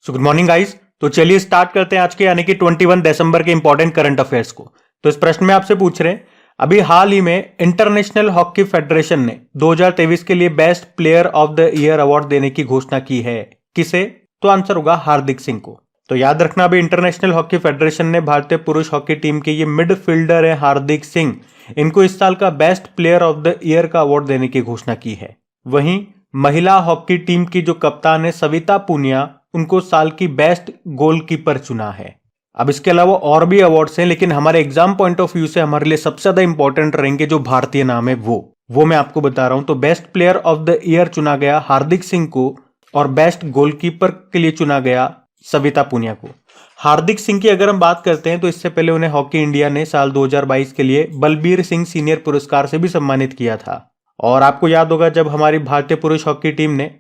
So good morning guys. तो चलिए start करते हैं आज के यानी कि 21 दिसंबर के इंपॉर्टेंट करंट अफेयर्स को। तो इस प्रश्न में आपसे पूछ रहे हैं, अभी हाल ही में इंटरनेशनल हॉकी फेडरेशन ने 2023 के लिए best player of the year award देने की घोषणा की है। किसे? तो आंसर होगा हार्दिक सिंह को। तो याद रखना, अभी इंटरनेशनल हॉकी फेडरेशन ने भारतीय पुरुष हॉकी टीम के ये मिडफील्डर है हार्दिक सिंह, इनको इस साल का best player of the year का अवार्ड देने की घोषणा की है। वहीं महिला हॉकी टीम की जो कप्तान है सविता पुनिया, उनको साल की बेस्ट गोलकीपर चुना है। अब इसके अलावा और भी अवार्ड्स हैं, लेकिन हमारे एग्जाम पॉइंट ऑफ व्यू से हमारे लिए सबसे ज्यादा इंपॉर्टेंट रहेंगे जो भारतीय नाम है वो मैं आपको बता रहा हूं। तो best player of the year चुना गया हार्दिक सिंह को और बेस्ट गोलकीपर के लिए चुना गया सविता पुनिया को। हार्दिक सिंह की अगर हम बात करते हैं तो इससे पहले उन्हें हॉकी इंडिया ने साल 2022 के लिए बलबीर सिंह सीनियर पुरस्कार से भी सम्मानित किया था। और आपको याद होगा, जब हमारी भारतीय पुरुष हॉकी टीम ने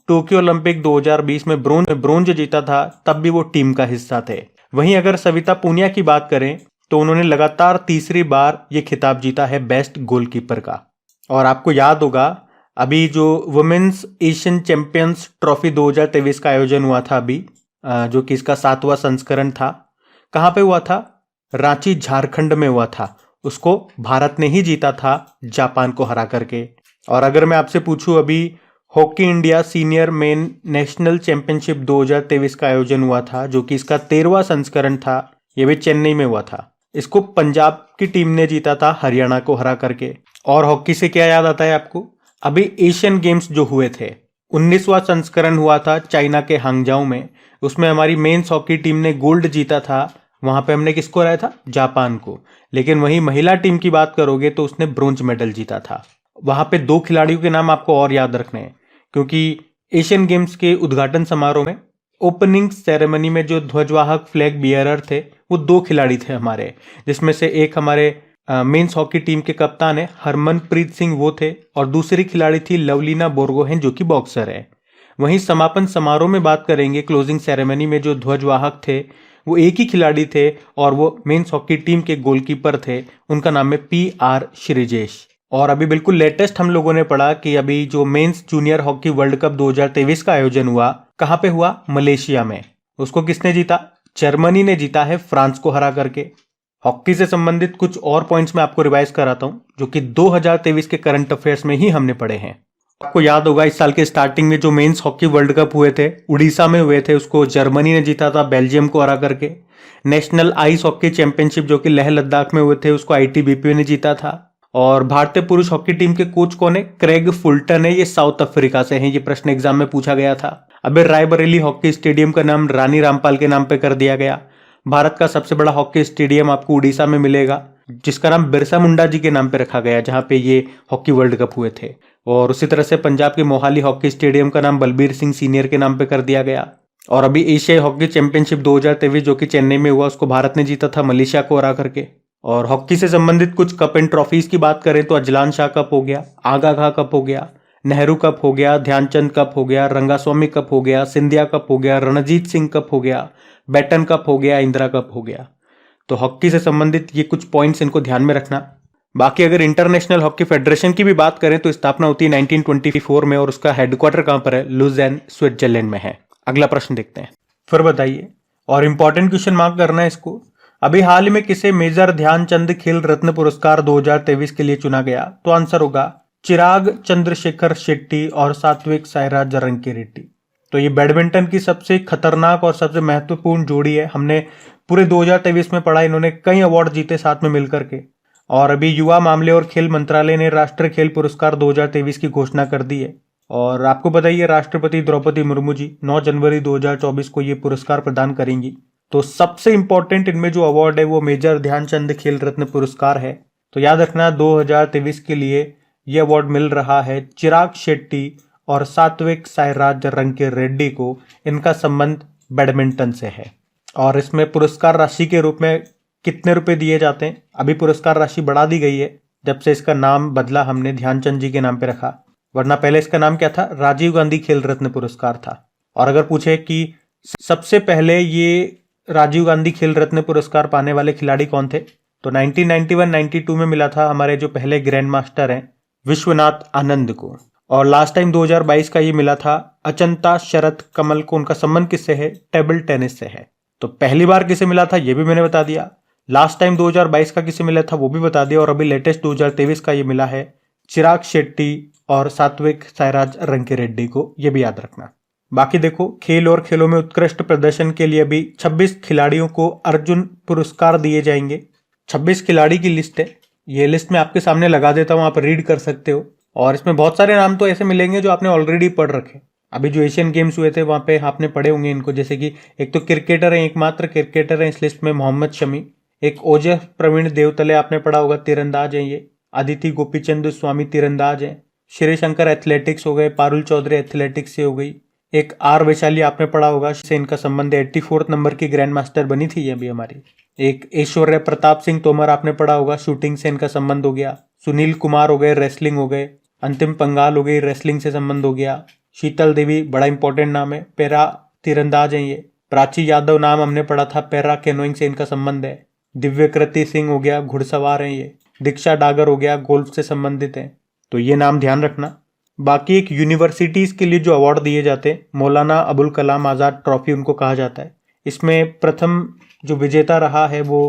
टोक्यो ओलंपिक 2020 में ब्रोंज जीता था, तब भी वो टीम का हिस्सा थे। वहीं अगर सविता पुनिया की बात करें तो उन्होंने लगातार तीसरी बार ये खिताब जीता है बेस्ट गोलकीपर का। और आपको याद होगा, अभी जो वुमेन्स एशियन चैंपियंस ट्रॉफी 2023 का आयोजन हुआ था अभी, जो कि इसका 7वां संस्करण था, कहां पे हुआ था? रांची, झारखंड में हुआ था। उसको भारत ने ही जीता था जापान को हरा करके। और अगर मैं आपसे पूछूं, अभी hockey India senior main national championship 2023 का आयोजन हुआ था, जो कि इसका 13वां संस्करण था, यह भी चेन्नई में हुआ था। इसको पंजाब की टीम ने जीता था हरियाणा को हरा करके। और हॉकी से क्या याद आता है आपको? अभी एशियन गेम्स जो हुए थे, 19वां संस्करण हुआ था चाइना के हांगजाऊ में। उसमें हमारी मेन्स हॉकी टीम ने गोल्ड जीता था। वहां पे हमने किसको हराया था? जापान को। लेकिन वहीं महिला टीम की बात करोगे तो उसने ब्रोंज मेडल जीता था। वहां पे 2 खिलाड़ियों के नाम आपको और याद रखने हैं, क्योंकि एशियन गेम्स के उद्घाटन समारोह में ओपनिंग सेरेमनी में जो ध्वजवाहक फ्लैग बियरर थे वो 2 खिलाड़ी थे हमारे, जिसमें से एक हमारे मेंस हॉकी टीम के कप्तान है हरमनप्रीत सिंह, वो थे, और दूसरी खिलाड़ी थी लवलीना बोरगोहेन, जो कि बॉक्सर है। वहीं समापन समारोह में बात करेंगे, क्लोजिंग सेरेमनी में जो ध्वजवाहक थे वो एक ही खिलाड़ी थे और वो मेंस हॉकी टीम के गोलकीपर थे। उनका नाम है PR श्रीजेश। और अभी बिल्कुल लेटेस्ट हम लोगों ने पढ़ा कि अभी जो mains junior hockey world cup 2023 का आयोजन हुआ, कहां पे हुआ? मलेशिया में। उसको किसने जीता? जर्मनी ने जीता है फ्रांस को हरा करके। हॉकी से संबंधित कुछ और पॉइंट्स मैं आपको रिवाइज कराता हूं, जो कि 2023 के करंट अफेयर्स में ही हमने पढ़े हैं। आपको याद होगा, इस साल के स्टार्टिंग में जो मेंस हॉकी वर्ल्ड कप हुए थे उड़ीसा में हुए थे, उसको जर्मनी ने जीता था बेल्जियम को हरा करके। नेशनल आइस हॉकी चैंपियनशिप जो कि लेह लद्दाख में हुए थे, उसको ITBP ने जीता था। और भारतीय पुरुष हॉकी टीम के कोच कौन है? क्रेग फुलटन है, ये साउथ अफ्रीका से हैं। ये प्रश्न एग्जाम में पूछा गया था। अबे रायबरेली हॉकी स्टेडियम का नाम रानी रामपाल के नाम पे कर दिया गया। भारत का सबसे बड़ा हॉकी स्टेडियम आपको उड़ीसा में मिलेगा, जिसका नाम बिरसा मुंडा जी के नाम पे रखा गया, जहां पे ये हॉकी वर्ल्ड कप हुए थे। और उसी तरह से पंजाब के मोहाली हॉकी स्टेडियम का नाम बलबीर सिंह सीनियर के नाम पे कर दिया गया। और अभी एशियाई हॉकी चैंपियनशिप 2023 जो कि चेन्नई में हुआ, उसको भारत ने जीता था मलेशिया को हरा करके। और हॉकी से संबंधित कुछ कप एंड ट्रॉफीज की बात करें तो अजलान शाह कप हो गया, आगा खां कप हो गया, नेहरू कप हो गया, ध्यानचंद कप हो गया, रंगास्वामी कप हो गया, सिंधिया कप हो गया, रणजीत सिंह कप हो गया, बैटन कप हो गया, इंदिरा कप हो गया। तो हॉकी से संबंधित ये कुछ पॉइंट्स, इनको ध्यान में रखना। बाकी अगर इंटरनेशनल हॉकी फेडरेशन की भी बात करें तो स्थापना होती है 1924 में, और उसका हेडक्वार्टर कहां पर है? लुज़ेर्न, स्विट्जरलैंड में है। अगला प्रश्न देखते हैं, फिर बताइए। और इंपॉर्टेंट क्वेश्चन मार्क करना है इसको। अभी हाल ही में किसे मेजर ध्यानचंद खेल रत्न पुरस्कार 2023 के लिए चुना गया? तो आंसर होगा चिराग चंद्रशेखर शेट्टी और सात्विक साईराज रंकीरेड्डी। तो ये बैडमिंटन की सबसे खतरनाक और सबसे महत्वपूर्ण जोड़ी है। हमने पूरे 2023 में पढ़ा, इन्होंने कई अवार्ड जीते साथ में मिलकर के। और अभी युवा मामले और खेल मंत्रालय ने राष्ट्रीय खेल पुरस्कार 2023 की घोषणा कर दी है। और आपको बताइए, राष्ट्रपति द्रौपदी मुर्मू जी 9 जनवरी 2024 को ये पुरस्कार प्रदान करेंगी। तो सबसे इंपॉर्टेंट इनमें जो अवार्ड है वो मेजर ध्यानचंद खेल रत्न पुरस्कार है। तो याद रखना, 2023 के लिए यह अवार्ड मिल रहा है चिराग शेट्टी और सात्विक साईराज रंकीरेड्डी को। इनका संबंध बैडमिंटन से है। और इसमें पुरस्कार राशि के रूप में कितने रुपए दिए जाते हैं? अभी पुरस्कार राशि बढ़ा दी गई है, जब से इसका नाम बदला हमने ध्यानचंद जी के नाम पे रखा, वरना पहले इसका नाम क्या था? राजीव गांधी खेल रत्न पुरस्कार था। और अगर पूछे कि सबसे पहले ये राजीव गांधी खेल रत्न पुरस्कार पाने वाले खिलाड़ी कौन थे, तो 1991-92 में मिला था हमारे जो पहले ग्रैंड मास्टर हैं विश्वनाथ आनंद को। और लास्ट टाइम 2022 का ये मिला था अचंता शरत कमल को उनका संबंध किससे है? टेबल टेनिस से है। तो पहली बार किसे मिला था ये भी मैंने बता दिया। लास्ट टाइम 2022 का किसे मिला था वो भी बता दिया। और अभी लेटेस्ट 2023 का ये मिला है चिराग शेट्टी और सात्विक साईराज रंकीरेड्डी को, ये भी याद रखना। बाकी देखो, खेल और खेलों में उत्कृष्ट प्रदर्शन के लिए अभी 26 खिलाड़ियों को अर्जुन पुरस्कार दिए जाएंगे। 26 खिलाड़ी की लिस्ट है, ये लिस्ट मैं आपके सामने लगा देता हूँ, आप रीड कर सकते हो। और इसमें बहुत सारे नाम तो ऐसे मिलेंगे जो आपने ऑलरेडी पढ़ रखे। अभी जो एशियन गेम्स हुए थे वहां पे आपने पढ़े होंगे इनको, जैसे कि एक तो क्रिकेटर है, एकमात्र क्रिकेटर है इस लिस्ट में मोहम्मद शमी। एक ओजस प्रवीण देवतले आपने पढ़ा होगा, तीरंदाज है ये। अदिति गोपीचंद स्वामी तीरंदाज है। श्री शंकर एथलेटिक्स हो गए, पारुल चौधरी एथलेटिक्स से हो गई। एक आर वैशाली आपने पढ़ा होगा, से इनका संबंध 84 नंबर की ग्रैंड मास्टर बनी थी ये अभी हमारी। एक ऐश्वर्य प्रताप सिंह तोमर आपने पढ़ा होगा, शूटिंग से इनका संबंध हो गया। सुनील कुमार हो गए, रेसलिंग हो गए। अंतिम पंगाल हो गई, रेसलिंग से संबंध हो गया। शीतल देवी बड़ा इंपॉर्टेंट नाम है, पैरा तीरंदाज है ये। प्राची यादव नाम हमने पढ़ा था, पैरा कैनोइंग से इनका संबंध है। दिव्यकृति सिंह हो गया, घुड़सवार हैं ये। दीक्षा डागर हो गया, गोल्फ से संबंधित है। तो ये नाम ध्यान रखना। बाकी एक यूनिवर्सिटीज के लिए जो अवार्ड दिए जाते हैं, मौलाना अबुल कलाम आज़ाद ट्रॉफी उनको कहा जाता है। इसमें प्रथम जो विजेता रहा है वो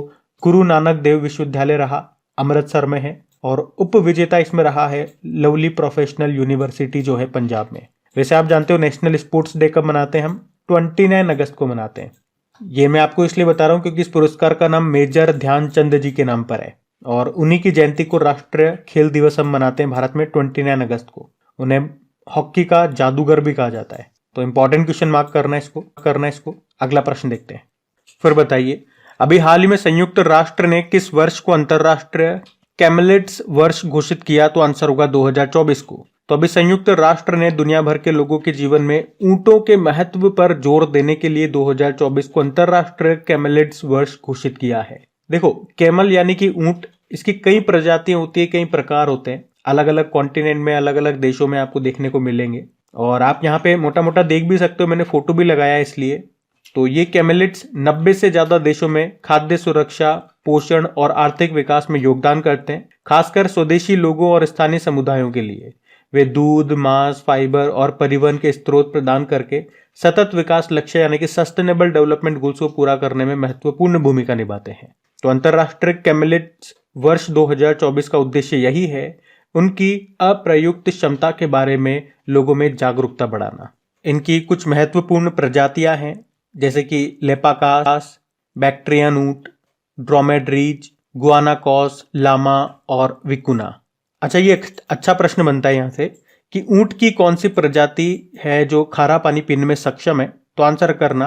गुरु नानक देव विश्वविद्यालय रहा, अमृतसर में है। और उप विजेता इसमें रहा है लवली प्रोफेशनल यूनिवर्सिटी जो है पंजाब में। वैसे आप जानते हो नेशनल स्पोर्ट्स डे कब मनाते हैं हम? 29 अगस्त को मनाते हैं। ये मैं आपको इसलिए बता रहा हूँ क्योंकि इस पुरस्कार का नाम मेजर ध्यानचंद जी के नाम पर है और उन्हीं की जयंती को राष्ट्रीय खेल दिवस हम मनाते हैं भारत में 29 अगस्त को। उन्हें हॉकी का जादूगर भी कहा जाता है। तो इंपॉर्टेंट क्वेश्चन मार्क करना इसको। अगला प्रश्न देखते हैं। फिर बताइए, अभी हाल ही में संयुक्त राष्ट्र ने किस वर्ष को अंतरराष्ट्रीय कैमलिट्स वर्ष घोषित किया? तो आंसर होगा 2024 को। तो अभी संयुक्त राष्ट्र ने दुनिया भर के लोगों के जीवन में ऊंटों के महत्व पर जोर देने के लिए 2024 को अंतरराष्ट्रीय कैमलिट्स वर्ष घोषित किया है। देखो, कैमल यानी कि ऊंट, इसकी कई प्रजातियां होती है, कई प्रकार होते हैं। अलग अलग कॉन्टिनेंट में, अलग अलग देशों में आपको देखने को मिलेंगे। और आप यहाँ पे मोटा मोटा देख भी सकते हो, मैंने फोटो भी लगाया है इसलिए। तो ये कैमलिट्स 90 से ज्यादा देशों में खाद्य सुरक्षा, पोषण और आर्थिक विकास में योगदान करते हैं, खासकर स्वदेशी लोगों और स्थानीय समुदायों के लिए। वे दूध, मांस, फाइबर और परिवहन के स्रोत प्रदान करके सतत विकास लक्ष्य यानी कि सस्टेनेबल डेवलपमेंट गोल्स को पूरा करने में महत्वपूर्ण भूमिका निभाते हैं। तो अंतरराष्ट्रीय कैमलिट्स वर्ष 2024 का उद्देश्य यही है, उनकी अप्रयुक्त क्षमता के बारे में लोगों में जागरूकता बढ़ाना। इनकी कुछ महत्वपूर्ण प्रजातियां हैं जैसे कि लेपाकास, बैक्ट्रियन ऊंट, ड्रोमेड्रीज, गुआनाकॉस, लामा और विकुना। अच्छा, ये अच्छा प्रश्न बनता है यहाँ से कि ऊंट की कौन सी प्रजाति है जो खारा पानी पीने में सक्षम है? तो आंसर करना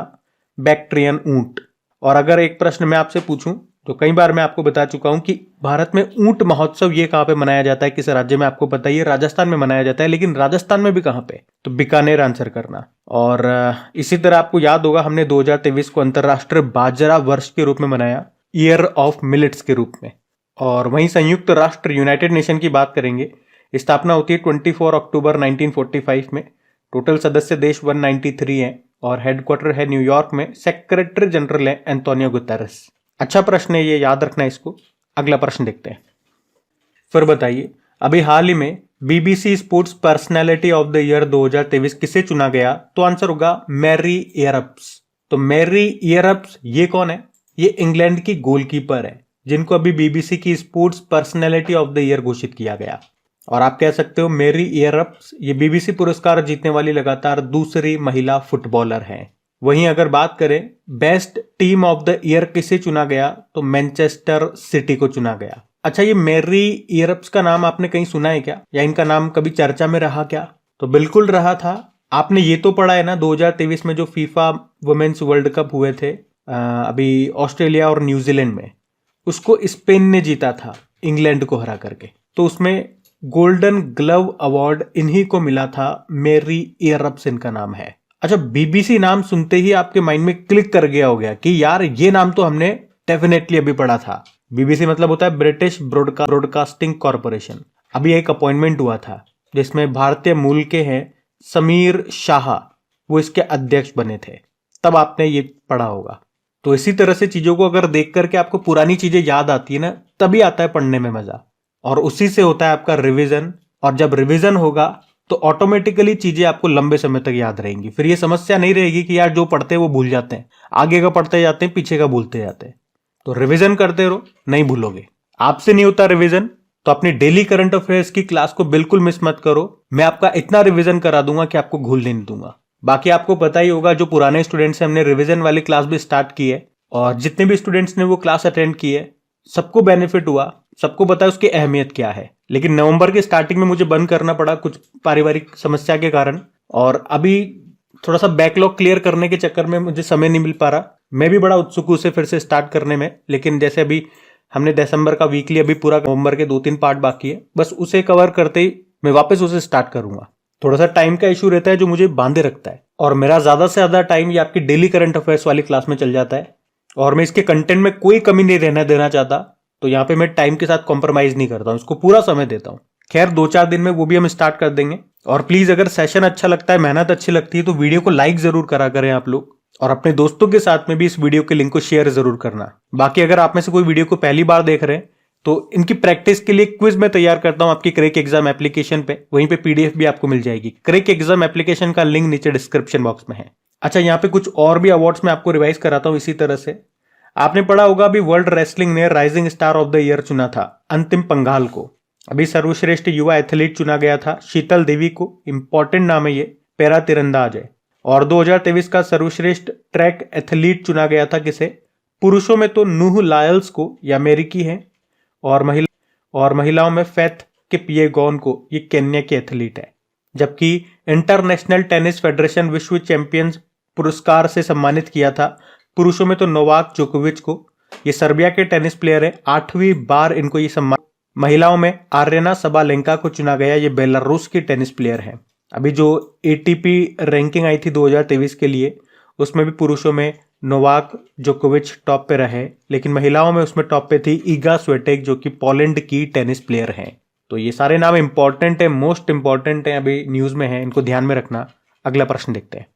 बैक्ट्रियन ऊंट। और अगर एक प्रश्न मैं आपसे पूछूं, तो कई बार मैं आपको बता चुका हूं कि भारत में ऊंट महोत्सव ये कहां पे मनाया जाता है, किस राज्य में? आपको पता ही है, राजस्थान में मनाया जाता है। लेकिन राजस्थान में भी कहां पे? तो बीकानेर आंसर करना। और इसी तरह आपको याद होगा हमने 2023 को अंतरराष्ट्रीय बाजरा वर्ष के रूप में मनाया, ईयर ऑफ मिलेट्स के रूप में। और वहीं संयुक्त राष्ट्र यूनाइटेड नेशन की बात करेंगे, स्थापना होती है 24 अक्टूबर 1945 में। टोटल सदस्य देश 193 हैं और हेडक्वार्टर है न्यूयॉर्क में। सेक्रेटरी जनरल है एंटोनियो गुतेरेस। अच्छा प्रश्न है ये, याद रखना इसको। अगला प्रश्न देखते हैं। फिर बताइए, अभी हाल ही में BBC sports personality of the year 2023 किसे चुना गया? तो आंसर होगा मैरी एयरप्स। तो मैरी एयरप्स ये कौन है? ये इंग्लैंड की गोलकीपर है जिनको अभी बीबीसी की sports personality of the year घोषित किया गया। और आप कह सकते हो मैरी एयरप्स ये बीबीसी पुरस्कार जीतने वाली लगातार दूसरी महिला फुटबॉलर हैं। वहीं अगर बात करें best team of the year किसे चुना गया? तो मैनचेस्टर सिटी को चुना गया। अच्छा, ये मैरी एयरप्स का नाम आपने कहीं सुना है क्या, या इनका नाम कभी चर्चा में रहा क्या? तो बिल्कुल रहा था। आपने ये तो पढ़ा है ना, 2023 में जो फीफा वुमेन्स वर्ल्ड कप हुए थे अभी ऑस्ट्रेलिया और न्यूजीलैंड में, उसको स्पेन ने जीता था इंग्लैंड को हरा करके। तो उसमें गोल्डन ग्लव अवार्ड इन्हीं को मिला था, मैरी एयरप्स इनका नाम है। अच्छा, बीबीसी नाम सुनते ही आपके माइंड में क्लिक कर गया हो गया कि यार ये नाम तो हमने डेफिनेटली अभी पढ़ा था। बीबीसी मतलब होता है ब्रिटिश ब्रॉडकास्टिंग कॉर्पोरेशन। अभी एक अपॉइंटमेंट हुआ था जिसमें भारतीय मूल के हैं समीर शाह, वो इसके अध्यक्ष बने थे, तब आपने ये पढ़ा होगा। तो इसी तरह से चीजों को अगर देख करके आपको पुरानी चीजें याद आती है ना, तभी आता है पढ़ने में मजा, और उसी से होता है आपका रिवीजन। और जब रिवीजन होगा तो ऑटोमेटिकली चीजें आपको लंबे समय तक याद रहेंगी। फिर ये समस्या नहीं रहेगी कि यार जो पढ़ते हैं वो भूल जाते हैं, आगे का पढ़ते जाते हैं, पीछे का भूलते जाते हैं। तो रिवीजन करते रहो, नहीं भूलोगे। आपसे नहीं होता रिवीजन तो अपनी डेली करंट अफेयर्स की क्लास को बिल्कुल मिस मत करो। मैं आपका इतना रिवीजन करा दूंगा कि आपको भूलने नहीं दूंगा। बाकी आपको पता ही होगा, जो पुराने स्टूडेंट्स हैं, हमने रिवीजन वाली क्लास भी स्टार्ट की है और जितने भी स्टूडेंट्स ने वो क्लास अटेंड की है सबको बेनिफिट हुआ, सबको पता है उसकी अहमियत क्या है। लेकिन नवंबर के स्टार्टिंग में मुझे बंद करना पड़ा कुछ पारिवारिक समस्या के कारण, और अभी थोड़ा सा बैकलॉग क्लियर करने के चक्कर में मुझे समय नहीं मिल पा रहा। मैं भी बड़ा उत्सुक हूं उसे फिर से स्टार्ट करने में, लेकिन जैसे अभी हमने दिसंबर का वीकली, अभी पूरा नवंबर के 2-3 पार्ट बाकी है, बस उसे कवर करते ही मैं वापस उसे स्टार्ट करूंगा। थोड़ा सा टाइम का इशू रहता है जो मुझे बांधे रखता है, और मेरा ज्यादा से ज्यादा टाइम ये आपकी डेली करंट अफेयर्स वाली क्लास में चल जाता है, और मैं इसके कंटेंट में कोई कमी नहीं रहना देना चाहता। तो यहाँ पे मैं टाइम के साथ कॉम्प्रोमाइज नहीं करता हूँ, इसको पूरा समय देता हूँ। खैर 2-4 दिन में वो भी हम स्टार्ट कर देंगे। और प्लीज अगर सेशन अच्छा लगता है, मेहनत अच्छी लगती है, तो वीडियो को लाइक जरूर करा करें आप लोग, और अपने दोस्तों के साथ में भी इस वीडियो के लिंक को शेयर जरूर करना। बाकी अगर आप में से कोई वीडियो को पहली बार देख रहे हैं तो इनकी प्रैक्टिस के लिए क्विज में तैयार करता हूं आपकी क्रैक एग्जाम एप्लीकेशन पे, वहीं पे पीडीएफ भी आपको मिल जाएगी। क्रैक एग्जाम एप्लीकेशन का लिंक नीचे डिस्क्रिप्शन बॉक्स में है। अच्छा, यहाँ पे कुछ और भी अवार्ड्स में आपको रिवाइज कराता हूँ इसी तरह से। आपने पढ़ा होगा अभी वर्ल्ड रेसलिंग ने rising star of the year चुना था अंतिम पंघाल को। अभी सर्वश्रेष्ठ युवा एथलीट चुना गया था शीतल देवी को, इंपॉर्टेंट नाम है ये, पैरा तीरंदाज है। और 2023 का सर्वश्रेष्ठ ट्रैक एथलीट चुना गया था किसे? पुरुषों में तो नूह लायल्स को, ये अमेरिकी है, और महिलाओं में फेथ किपयेगॉन को, ये केन्या के एथलीट है। जबकि इंटरनेशनल टेनिस फेडरेशन विश्व चैंपियंस पुरस्कार से सम्मानित किया था पुरुषों में तो नोवाक जोकोविच को, ये सर्बिया के टेनिस प्लेयर है, 8वीं बार इनको ये सम्मान। महिलाओं में आर्यना सबालेंका को चुना गया, ये बेलारूस की टेनिस प्लेयर है। अभी जो एटीपी रैंकिंग आई थी 2023 के लिए, उसमें भी पुरुषों में नोवाक जोकोविच टॉप पे रहे, लेकिन महिलाओं में उसमें टॉप पे थी ईगा स्विएटेक, जो कि पोलैंड की टेनिस प्लेयर हैं। तो ये सारे नाम इंपॉर्टेंट है, मोस्ट इंपॉर्टेंट है, अभी न्यूज में है, इनको ध्यान में रखना। अगला प्रश्न देखते हैं।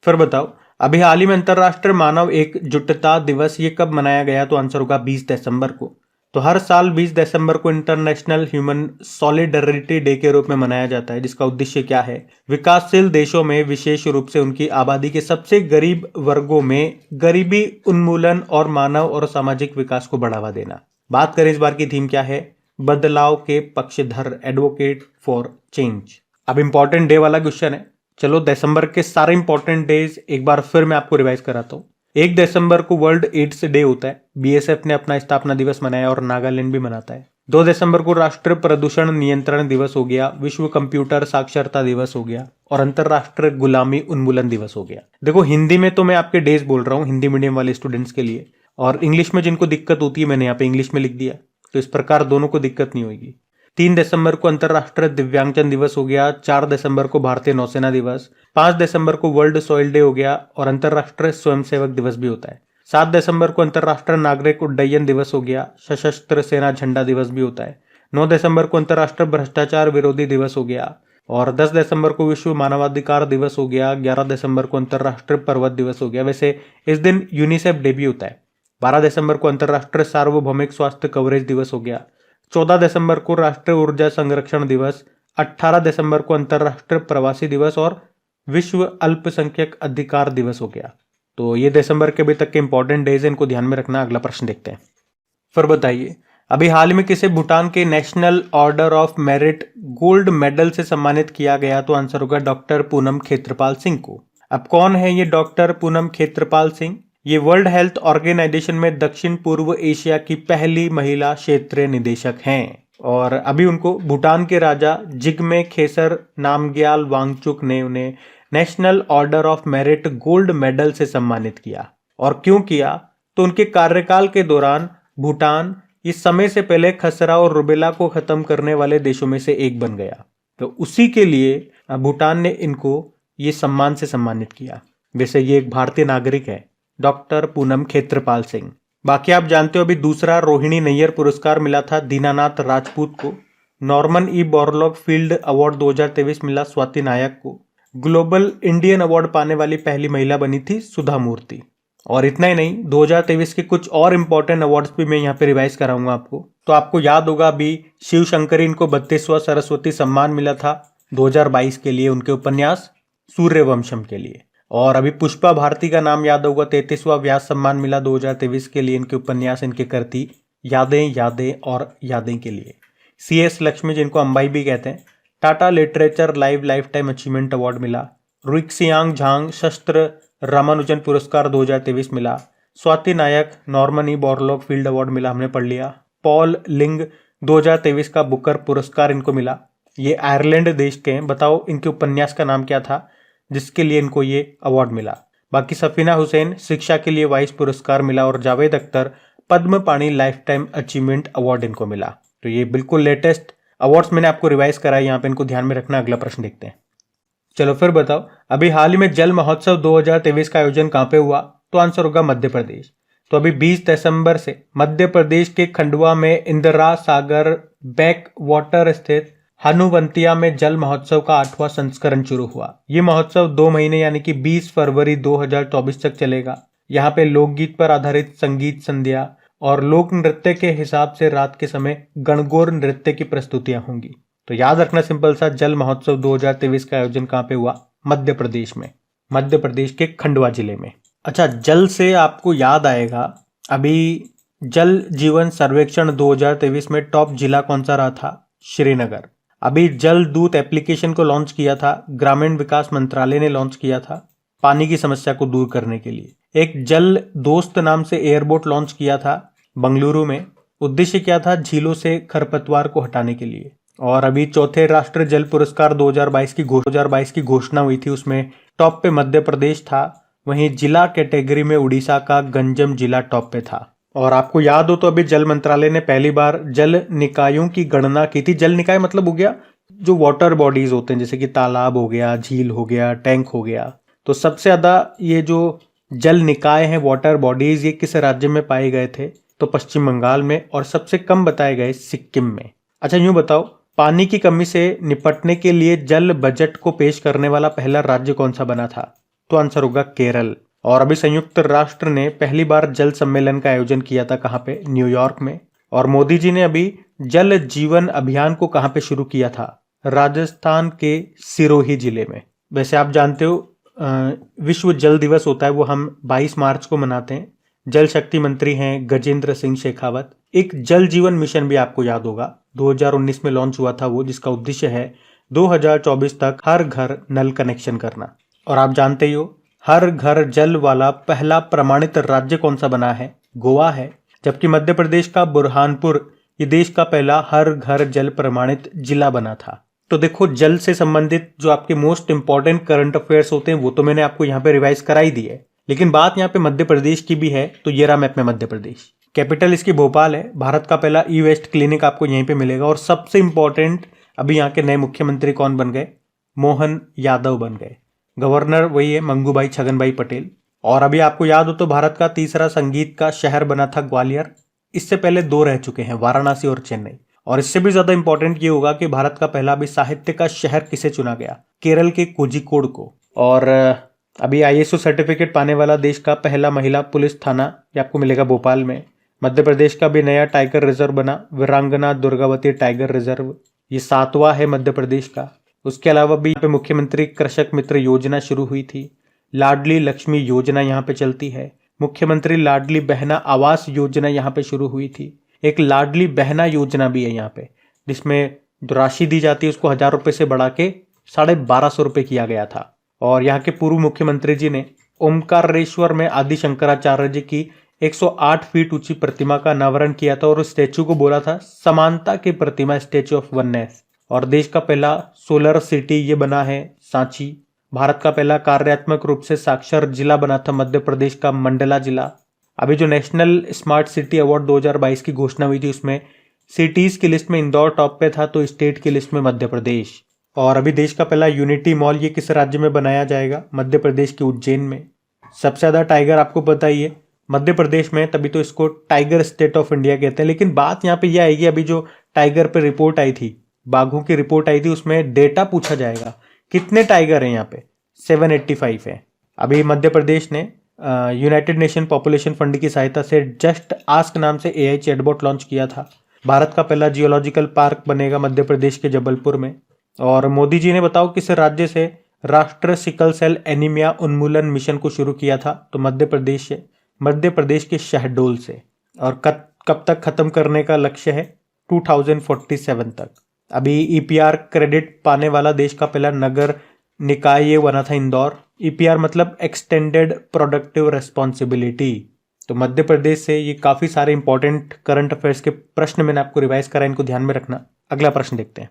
फिर बताओ, अभी हाल ही में अंतरराष्ट्रीय मानव एकजुटता दिवस ये कब मनाया गया? तो आंसर होगा 20 दिसंबर को। तो हर साल 20 दिसंबर को इंटरनेशनल ह्यूमन सॉलिडरिटी डे के रूप में मनाया जाता है, जिसका उद्देश्य क्या है? विकासशील देशों में विशेष रूप से उनकी आबादी के सबसे गरीब वर्गों में गरीबी उन्मूलन और मानव और सामाजिक विकास को बढ़ावा देना। बात करें इस बार की थीम क्या है? बदलाव के पक्षधर, एडवोकेट फॉर चेंज। अब इंपॉर्टेंट डे वाला क्वेश्चन है। चलो दिसंबर के सारे इंपॉर्टेंट डेज एक बार फिर मैं आपको रिवाइज कराता हूँ। 1 दिसंबर को वर्ल्ड एड्स डे होता है, बीएसएफ ने अपना स्थापना दिवस मनाया और नागालैंड भी मनाता है। 2 दिसंबर को राष्ट्रीय प्रदूषण नियंत्रण दिवस हो गया, विश्व कंप्यूटर साक्षरता दिवस हो गया, और अंतरराष्ट्रीय गुलामी उन्मूलन दिवस हो गया। देखो, हिंदी में तो मैं आपके डेज बोल रहा हूँ हिंदी मीडियम वाले स्टूडेंट्स के लिए, और इंग्लिश में जिनको दिक्कत होती है मैंने यहाँ पे इंग्लिश में लिख दिया, तो इस प्रकार दोनों को दिक्कत नहीं होगी। 3 दिसंबर को अंतरराष्ट्रीय दिव्यांगजन दिवस हो गया, 4 दिसंबर को भारतीय नौसेना दिवस, 5 दिसंबर को वर्ल्ड सॉइल डे हो गया, और अंतरराष्ट्रीय स्वयंसेवक दिवस भी होता है। 7 दिसंबर को अंतरराष्ट्रीय नागरिक उड्डयन दिवस हो गया, सशस्त्र सेना झंडा दिवस भी होता है। 9 दिसंबर को अंतरराष्ट्रीय भ्रष्टाचार विरोधी दिवस हो गया, और 10 दिसंबर को विश्व मानवाधिकार दिवस हो गया। 11 दिसंबर को अंतरराष्ट्रीय पर्वत दिवस हो गया, वैसे इस दिन यूनिसेफ डे भी होता है। 12 दिसंबर को अंतरराष्ट्रीय सार्वभौमिक स्वास्थ्य कवरेज दिवस हो गया। 14 दिसंबर को राष्ट्रीय ऊर्जा संरक्षण दिवस। 18 दिसंबर को अंतरराष्ट्रीय प्रवासी दिवस और विश्व अल्पसंख्यक अधिकार दिवस हो गया। तो ये दिसंबर के अभी तक के इंपॉर्टेंट डेज है, इनको ध्यान में रखना। अगला प्रश्न देखते हैं। फिर बताइए, अभी हाल में किसे भूटान के national order of merit gold medal से सम्मानित किया गया? तो आंसर होगा डॉक्टर पूनम खेत्रपाल सिंह को। अब कौन है ये डॉक्टर पूनम खेत्रपाल सिंह? ये वर्ल्ड हेल्थ ऑर्गेनाइजेशन में दक्षिण पूर्व एशिया की पहली महिला क्षेत्रीय निदेशक हैं, और अभी उनको भूटान के राजा जिग्मे खेसर नामग्याल वांगचुक ने उन्हें national order of merit gold medal से सम्मानित किया। और क्यों किया? तो उनके कार्यकाल के दौरान भूटान इस समय से पहले खसरा और रुबेला को खत्म करने वाले देशों में से एक बन गया, तो उसी के लिए भूटान ने इनको ये सम्मान से सम्मानित किया। वैसे ये एक भारतीय नागरिक है, डॉक्टर पूनम खेत्रपाल सिंह। बाकी आप जानते हो अभी दूसरा रोहिणी नैयर पुरस्कार मिला था दीनानाथ राजपूत को। Norman E Borlaug field award 2023 मिला स्वाति नायक को। ग्लोबल इंडियन अवार्ड पाने वाली पहली महिला बनी थी सुधा मूर्ति। और इतना ही नहीं, 2023 के कुछ और इंपॉर्टेंट अवार्ड्स भी मैं यहाँ पे रिवाइज कराऊंगा आपको। तो आपको याद होगा अभी शिव शंकरी इनको 32वां सरस्वती सम्मान मिला था। 2022 के लिए उनके उपन्यास सूर्यवंशम के लिए। और अभी पुष्पा भारती का नाम याद होगा, 33वां व्यास सम्मान मिला 2023 के लिए इनके उपन्यास, इनके कृति यादें यादें और यादें के लिए। CS लक्ष्मी जिनको अंबाई भी कहते हैं, Tata literature lifetime achievement award मिला। रुइक्सियांग झांग शस्त्र रामानुजन पुरस्कार 2023 मिला। Swati Nayak Norman E Borlaug field award मिला, हमने पढ़ लिया। पॉल लिंग 2023 का बुकर पुरस्कार इनको मिला, ये आयरलैंड देश के हैं। बताओ इनके उपन्यास का नाम क्या था जिसके लिए इनको ये अवार्ड मिला। बाकी सफीना हुसैन शिक्षा के लिए वाइस पुरस्कार मिला, और जावेद अख्तर पद्म पाणी लाइफ टाइम अचीवमेंट अवार्ड इनको मिला। तो ये बिल्कुल लेटेस्ट अवार्ड्स मैंने आपको रिवाइज कराया, यहाँ पे इनको ध्यान में रखना। अगला प्रश्न देखते हैं। चलो फिर बताओ, अभी हाल ही में जल महोत्सव 2023 का आयोजन कहाँ पे हुआ? तो आंसर होगा मध्य प्रदेश। तो अभी 20 दिसंबर से मध्य प्रदेश के खंडवा में इंदिरा सागर बैक वाटर स्थित हनुवंतिया में जल महोत्सव का 8वां संस्करण शुरू हुआ। ये महोत्सव 2 महीने यानी कि 20 फरवरी 2024 तक चलेगा। यहाँ पे लोकगीत पर आधारित संगीत संध्या और लोक नृत्य के हिसाब से रात के समय गणगौर नृत्य की प्रस्तुतियां होंगी। तो याद रखना सिंपल सा, जल महोत्सव 2023 का आयोजन कहाँ पे हुआ? मध्य प्रदेश में, मध्य प्रदेश के खंडवा जिले में। अच्छा, जल से आपको याद आएगा, अभी जल जीवन सर्वेक्षण 2023 में टॉप जिला कौन सा रहा था? श्रीनगर। अभी जल दूत एप्लीकेशन को लॉन्च किया था, ग्रामीण विकास मंत्रालय ने लॉन्च किया था पानी की समस्या को दूर करने के लिए। एक जल दोस्त नाम से एयरबोट लॉन्च किया था बंगलुरु में। उद्देश्य क्या था? झीलों से खरपतवार को हटाने के लिए। और अभी चौथे राष्ट्रीय जल पुरस्कार 2022 की घोषणा हुई थी, उसमें टॉप पे मध्य प्रदेश था। वहीं जिला कैटेगरी में उड़ीसा का गंजम जिला टॉप पे था। और आपको याद हो तो अभी जल मंत्रालय ने पहली बार जल निकायों की गणना की थी। जल निकाय मतलब हो गया जो वाटर बॉडीज होते हैं, जैसे कि तालाब हो गया, झील हो गया, टैंक हो गया। तो सबसे ज्यादा ये जो जल निकाय हैं, वाटर बॉडीज, ये किस राज्य में पाए गए थे? तो पश्चिम बंगाल में। और सबसे कम बताए गए सिक्किम में। अच्छा, यूं बताओ, पानी की कमी से निपटने के लिए जल बजट को पेश करने वाला पहला राज्य कौन सा बना था? तो आंसर होगा केरल। और अभी संयुक्त राष्ट्र ने पहली बार जल सम्मेलन का आयोजन किया था, कहाँ पे? न्यूयॉर्क में। और मोदी जी ने अभी जल जीवन अभियान को कहाँ पे शुरू किया था? राजस्थान के सिरोही जिले में। वैसे आप जानते हो विश्व जल दिवस होता है, वो हम 22 मार्च को मनाते हैं। जल शक्ति मंत्री हैं गजेंद्र सिंह शेखावत। एक जल जीवन मिशन भी आपको याद होगा 2019 में लॉन्च हुआ था वो, जिसका उद्देश्य है 2024 तक हर घर नल कनेक्शन करना। और आप जानते ही हो, हर घर जल वाला पहला प्रमाणित राज्य कौन सा बना है? गोवा है। जबकि मध्य प्रदेश का बुरहानपुर ये देश का पहला हर घर जल प्रमाणित जिला बना था। तो देखो, जल से संबंधित जो आपके मोस्ट इंपॉर्टेंट करंट अफेयर्स होते हैं वो तो मैंने आपको यहाँ पे रिवाइज कराई दी है, लेकिन बात यहाँ पे मध्य प्रदेश की भी है। तो ये रहा मैप में मध्य प्रदेश। कैपिटल इसकी भोपाल है। भारत का पहला ई वेस्ट क्लिनिक आपको यहीं पे मिलेगा। और सबसे इंपॉर्टेंट, अभी यहाँ के नए मुख्यमंत्री कौन बन गए? मोहन यादव बन गए। गवर्नर वही है मंगूभाई छगनभाई पटेल। और अभी आपको याद हो तो भारत का तीसरा संगीत का शहर बना था ग्वालियर। इससे पहले 2 रह चुके हैं, वाराणसी और चेन्नई। और इससे भी ज्यादा इंपॉर्टेंट ये होगा कि भारत का पहला भी साहित्य का शहर किसे चुना गया? केरल के कोझिकोड को। और अभी ISO सर्टिफिकेट पाने वाला देश का पहला महिला पुलिस थाना ये आपको मिलेगा भोपाल में। मध्य प्रदेश का भी नया टाइगर रिजर्व बना, वीरांगना दुर्गावती टाइगर रिजर्व, ये 7वां है मध्य प्रदेश का। उसके अलावा भी यहाँ पे मुख्यमंत्री कृषक मित्र योजना शुरू हुई थी। लाडली लक्ष्मी योजना यहाँ पे चलती है। मुख्यमंत्री लाडली बहना आवास योजना यहाँ पे शुरू हुई थी। एक लाडली बहना योजना भी है यहाँ पे, जिसमें जो राशि दी जाती है उसको 1000 रुपये से बढ़ा के 1250 रुपये किया गया था। और यहाँ के पूर्व मुख्यमंत्री जी ने ओमकारेश्वर में आदि शंकराचार्य जी की 108 फीट ऊंची प्रतिमा का अनावरण किया था और उस स्टेचू को बोला था समानता की प्रतिमा, स्टेचू ऑफ वननेस। और देश का पहला सोलर सिटी ये बना है सांची। भारत का पहला कार्यात्मक रूप से साक्षर जिला बना था मध्य प्रदेश का मंडला जिला। अभी जो नेशनल स्मार्ट सिटी अवार्ड 2022 की घोषणा हुई थी उसमें सिटीज की लिस्ट में इंदौर टॉप पे था, तो स्टेट की लिस्ट में मध्य प्रदेश। और अभी देश का पहला यूनिटी मॉल ये किस राज्य में बनाया जाएगा? मध्य प्रदेश के उज्जैन में। सबसे ज्यादा टाइगर आपको पता ही है मध्य प्रदेश में, तभी तो इसको टाइगर स्टेट ऑफ इंडिया कहते हैं। लेकिन बात यहाँ पे यह आएगी, अभी जो टाइगर पे रिपोर्ट आई थी, बाघों की रिपोर्ट आई थी, उसमें डेटा पूछा जाएगा कितने टाइगर हैं यहाँ पे? 785 है। अभी मध्य प्रदेश ने यूनाइटेड नेशन पॉपुलेशन फंड की सहायता से जस्ट आस्क नाम से AI चैटबॉट लॉन्च किया था। भारत का पहला जियोलॉजिकल पार्क बनेगा मध्य प्रदेश के जबलपुर में। और मोदी जी ने बताओ किस राज्य से राष्ट्रीय सिकल सेल एनीमिया उन्मूलन मिशन को शुरू किया था? तो मध्य प्रदेश से, मध्य प्रदेश के शहडोल से। और कब तक खत्म करने का लक्ष्य है? 2047 तक। अभी ईपीआर क्रेडिट पाने वाला देश का पहला नगर निकाय ये बना था इंदौर। ईपीआर मतलब एक्सटेंडेड प्रोडक्टिव रेस्पॉन्सिबिलिटी। तो मध्य प्रदेश से ये काफी सारे इंपॉर्टेंट करंट अफेयर्स के प्रश्न मैंने आपको रिवाइज करा, इनको ध्यान में रखना। अगला प्रश्न देखते हैं।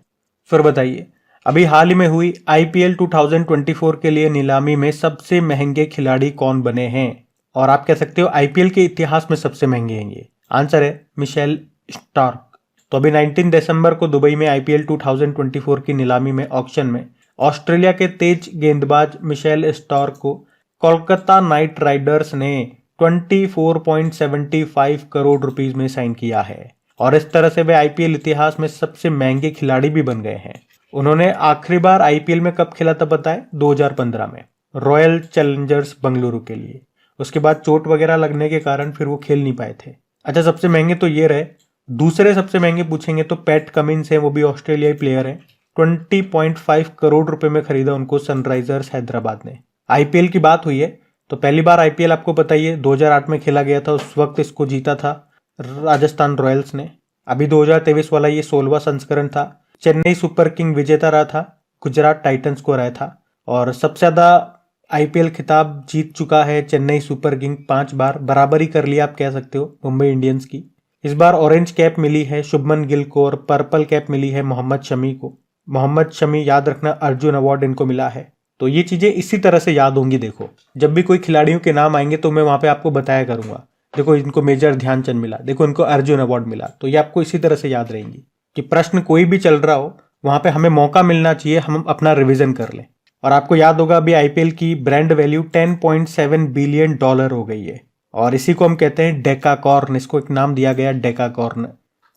फिर बताइए, अभी हाल ही में हुई आईपीएल 2024 के लिए नीलामी में सबसे महंगे खिलाड़ी कौन बने हैं? और आप कह सकते हो आईपीएल के इतिहास में सबसे महंगे हैं ये। आंसर है मिशेल स्टार्क। तो अभी 19 दिसंबर को दुबई में आईपीएल 2024 की नीलामी में ऑक्शन में ऑस्ट्रेलिया के तेज गेंदबाज मिशेल स्टार्क को कोलकाता नाइट राइडर्स ने 24.75 करोड़ रुपीस में साइन किया है। और इस तरह से वे आईपीएल इतिहास में सबसे महंगे खिलाड़ी भी बन गए हैं। उन्होंने आखिरी बार आईपीएल में कब खेला था पता है? 2015 में रॉयल चैलेंजर्स बंगलुरु के लिए। उसके बाद चोट वगैरह लगने के कारण फिर वो खेल नहीं पाए थे। अच्छा, सबसे महंगे तो ये रहे। दूसरे सबसे महंगे पूछेंगे तो पैट कमिंस है, वो भी ऑस्ट्रेलियाई प्लेयर है। 20.5 करोड़ रुपए में खरीदा उनको सनराइजर्स हैदराबाद ने। आईपीएल की बात हुई है तो पहली बार आईपीएल आपको बताइए 2008 में खेला गया था। उस वक्त इसको जीता था राजस्थान रॉयल्स ने। अभी 2023 वाला ये 16वां संस्करण था। चेन्नई सुपर किंग विजेता रहा था, गुजरात टाइटंस को हराया था। और सबसे ज्यादा आईपीएल खिताब जीत चुका है चेन्नई सुपर किंग 5 बार, बराबरी कर लिया आप कह सकते हो मुंबई इंडियंस की। इस बार ऑरेंज कैप मिली है शुभमन गिल को और पर्पल कैप मिली है मोहम्मद शमी को। मोहम्मद शमी याद रखना अर्जुन अवार्ड इनको मिला है। तो ये चीजें इसी तरह से याद होंगी। देखो जब भी कोई खिलाड़ियों के नाम आएंगे तो मैं वहां पे आपको बताया करूंगा, देखो इनको मेजर ध्यानचंद मिला, देखो इनको अर्जुन अवार्ड मिला। तो ये आपको इसी तरह से याद रहेंगी कि प्रश्न कोई भी चल रहा हो वहां पे हमें मौका मिलना चाहिए, हम अपना रिवीजन कर लें। और आपको याद होगा अभी आईपीएल की ब्रांड वैल्यू $10.7 बिलियन हो गई है। और इसी को हम कहते हैं डेकाकॉर्न। इसको एक नाम दिया गया डेकाकॉर्न।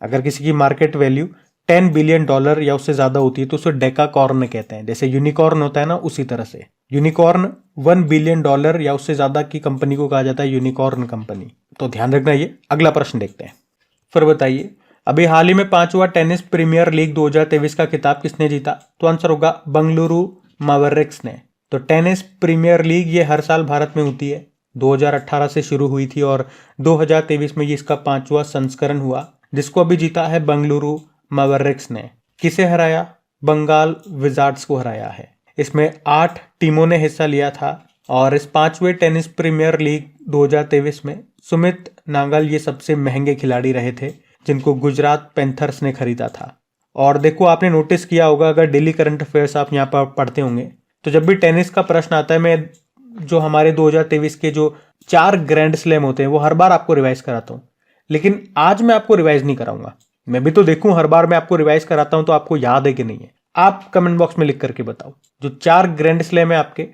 अगर किसी की मार्केट वैल्यू $10 बिलियन या उससे ज्यादा होती है तो उसे डेकाकॉर्न कहते हैं। जैसे यूनिकॉर्न होता है ना, उसी तरह से यूनिकॉर्न $1 बिलियन या उससे ज्यादा की कंपनी को कहा जाता है यूनिकॉर्न कंपनी। तो ध्यान रखना ये। अगला प्रश्न देखते हैं। फिर बताइए, अभी हाल ही में 5वां टेनिस प्रीमियर लीग 2023 का खिताब किसने जीता? तो आंसर होगा बंगलुरु मैवरिक्स ने। तो टेनिस प्रीमियर लीग ये हर साल भारत में होती है। 2018 से शुरू हुई थी और 2023 में ये इसका 5वां संस्करण हुआ, जिसको अभी जीता है बंगलुरु मैवरिक्स ने। किसे हराया? बंगाल विजार्ड्स को हराया है। इसमें 8 टीमों ने हिस्सा लिया था। और इस 5वें टेनिस प्रीमियर लीग 2023 में सुमित नागल ये सबसे महंगे खिलाड़ी रहे थे, जिनको गुजरात पैंथर्स ने खरीदा था। और देखो आपने नोटिस किया होगा, अगर डेली करंट अफेयर्स आप यहाँ पर पढ़ते होंगे तो जब भी टेनिस का प्रश्न आता है, मैं जो हमारे 2023 के जो 4 ग्रैंड स्लैम होते हैं वो हर बार आपको रिवाइज कराता हूँ। लेकिन आज मैं आपको रिवाइज नहीं कराऊंगा। मैं भी तो देखूं हर बार मैं आपको रिवाइज कराता हूं तो आपको याद है कि नहीं है। आप कमेंट बॉक्स में लिख करके बताओ। जो 4 ग्रैंड स्लैम है आपके,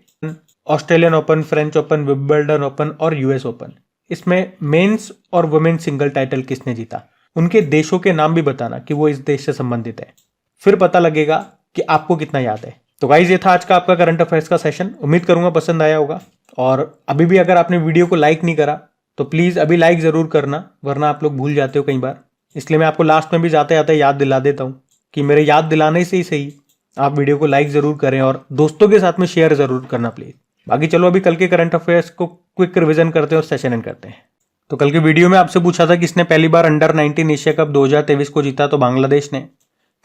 Australian open, French open, Wimbledon open और यूएस ओपन, इसमें मेंस और वुमेन सिंगल टाइटल किसने जीता? उनके देशों के नाम भी बताना कि वो इस देश से संबंधित है। फिर पता लगेगा कि आपको कितना याद है। तो गाइज ये था आज का आपका करंट अफेयर्स का सेशन। उम्मीद करूंगा पसंद आया होगा। और अभी भी अगर आपने वीडियो को लाइक नहीं करा तो प्लीज अभी लाइक जरूर करना, वरना आप लोग भूल जाते हो कई बार। इसलिए मैं आपको लास्ट में भी जाते जाते याद दिला देता हूं कि मेरे याद दिलाने से ही सही आप वीडियो को लाइक जरूर करें और दोस्तों के साथ में शेयर जरूर करना प्लीज। बाकी चलो अभी कल के करंट अफेयर्स को क्विक रिवीजन करते हैं और सेशन एंड करते हैं। तो कल की वीडियो में आपसे पूछा था किसने पहली बार अंडर 19 एशिया कप 2023 को जीता? तो बांग्लादेश ने।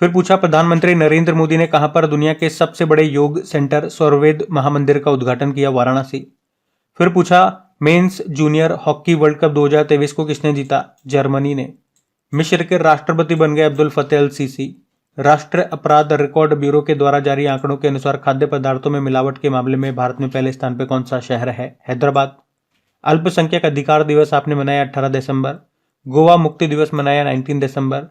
फिर पूछा प्रधानमंत्री नरेंद्र मोदी ने कहां पर दुनिया के सबसे बड़े योग सेंटर सौरवेद महामंदिर का उद्घाटन किया? वाराणसी। फिर पूछा mains junior hockey world cup 2023 को किसने जीता? जर्मनी ने। मिस्र के राष्ट्रपति बन गए अब्दुल फतेह अल सीसी। राष्ट्रीय अपराध रिकॉर्ड ब्यूरो के द्वारा जारी आंकड़ों के अनुसार खाद्य पदार्थों में मिलावट के मामले में भारत में पहले स्थान पर कौन सा शहर है? हैदराबाद। अल्पसंख्यक अधिकार दिवस आपने मनाया 18 दिसंबर। गोवा मुक्ति दिवस मनाया 19 दिसंबर।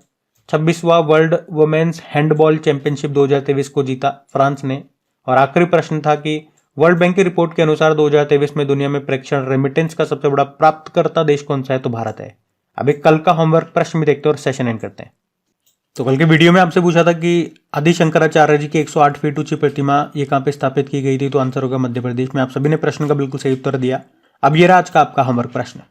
26वां वर्ल्ड वुमेन्स हैंडबॉल चैंपियनशिप 2023 को जीता फ्रांस ने। और आखिरी प्रश्न था कि वर्ल्ड बैंक की रिपोर्ट के अनुसार 2023 में दुनिया में प्रेक्षण रेमिटेंस का सबसे बड़ा प्राप्तकर्ता देश कौन सा है? तो भारत है। अभी कल का होमवर्क प्रश्न भी देखते हैं और सेशन एंड करते हैं। तो कल के वीडियो में आपसे पूछा था कि आदि शंकराचार्य जी की 108 फीट ऊंची प्रतिमा ये कहां पे स्थापित की गई थी? तो आंसर होगा मध्य प्रदेश में। आप सभी ने प्रश्न का बिल्कुल सही उत्तर दिया। अब ये रहा आज का आपका होमवर्क प्रश्न।